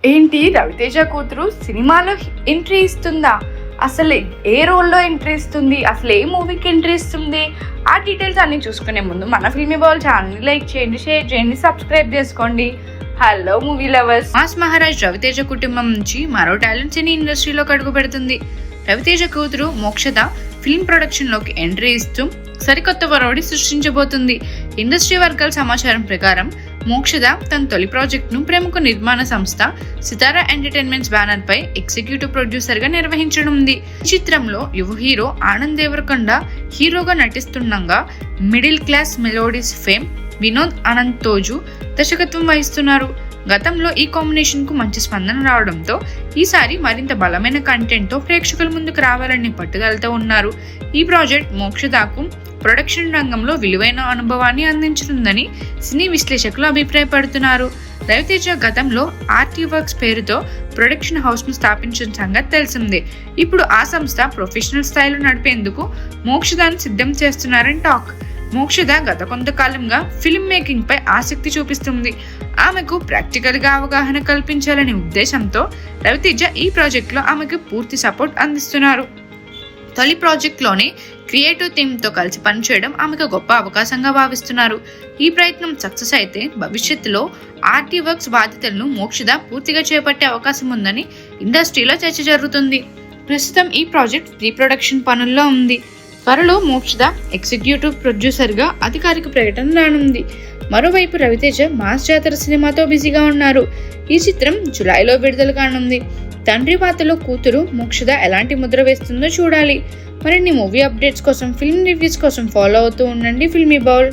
ఏంటి రవితేజ కూతురు సినిమాలో ఎంట్రీ ఇస్తుందా? అసలు ఏ రోల్లో ఎంట్రీ ఇస్తుంది? అసలు ఏ మూవీకి ఎంట్రీ ఇస్తుంది? ఆ డీటెయిల్స్ అన్ని చూసుకునే ముందు మన ఫిల్మీ బాల్ ఛానల్ని లైక్ చేయండి, షేర్ చేయండి, సబ్స్క్రైబ్ చేసుకోండి. Hello movie lovers. Mass Maharaj Ravi Teja కుటుంబం నుంచి మరో టాలెంట్ సినీ ఇండస్ట్రీలోకి అడుగు పెడుతుంది. రవితేజ కూతురు మోక్షద ఫిల్మ్ ప్రొడక్షన్ లోకి ఎంట్రీ ఇస్తూ సరికొత్త వరవడి సృష్టించబోతుంది. ఇండస్ట్రీ వర్గాల సమాచారం ప్రకారం మోక్షద తన తొలి ప్రాజెక్ట్ ను ప్రముఖ నిర్మాణ సంస్థ సితారా ఎంటర్టైన్మెంట్స్ బ్యానర్ పై ఎగ్జిక్యూటివ్ ప్రొడ్యూసర్ గా నిర్వహించనుంది. ఈ చిత్రంలో యువ హీరో ఆనంద్ దేవరకొండ హీరోగా నటిస్తుండగా middle class melodies fame Vinod Anantoju దర్శకత్వం వహిస్తున్నారు. గతంలో ఈ కాంబినేషన్ కు మంచి స్పందన రావడంతో ఈసారి మరింత బలమైన కంటెంట్ తో ప్రేక్షకుల ముందుకు రావాలని పట్టుదలతో ఉన్నారు. ఈ ప్రాజెక్ట్ మోక్షదాకు ప్రొడక్షన్ రంగంలో విలువైన అనుభవాన్ని అందించనుందని సినీ విశ్లేషకులు అభిప్రాయపడుతున్నారు. రవితేజ గతంలో ఆర్టీ వర్క్స్ పేరుతో ప్రొడక్షన్ హౌస్ ను స్థాపించిన సంగతి తెలిసిందే. ఇప్పుడు ఆ సంస్థ ప్రొఫెషనల్ స్థాయిలో నడిపేందుకు మోక్షదాన్ని సిద్ధం చేస్తున్నారని టాక్. మోక్షద గత కొంతకాలంగా ఫిల్మ్ మేకింగ్ పై ఆసక్తి చూపిస్తుంది. ఆమెకు ప్రాక్టికల్ గా అవగాహన కల్పించాలనే ఉద్దేశంతో రవితేజ ఈ ప్రాజెక్ట్ లో ఆమెకు పూర్తి సపోర్ట్ అందిస్తున్నారు. తొలి ప్రాజెక్ట్ లోనే క్రియేటివ్ టీమ్ తో కలిసి పనిచేయడం ఆమెకు గొప్ప అవకాశంగా భావిస్తున్నారు. ఈ ప్రయత్నం సక్సెస్ అయితే భవిష్యత్తులో ఆర్టీ వర్క్స్ బాధ్యతలను మోక్షద పూర్తిగా చేపట్టే అవకాశం ఉందని ఇండస్ట్రీలో చర్చ జరుగుతుంది. ప్రస్తుతం ఈ ప్రాజెక్ట్ ప్రీ ప్రొడక్షన్ పనుల్లో ఉంది. త్వరలో మోక్షద ఎగ్జిక్యూటివ్ ప్రొడ్యూసర్ గా అధికారిక ప్రకటన రానుంది. మరోవైపు రవితేజ మాస్ జాతర సినిమాతో బిజీగా ఉన్నారు. ఈ చిత్రం జులైలో విడుదల కానుంది. తండ్రి పాత్రలో కూతురు మోక్షద ఎలాంటి ముద్ర వేస్తుందో చూడాలి. మరిన్ని మూవీ అప్డేట్స్ కోసం, ఫిల్మ్ రివ్యూస్ కోసం ఫాలో అవుతూ ఉండండి ఫిల్మీ బౌల్.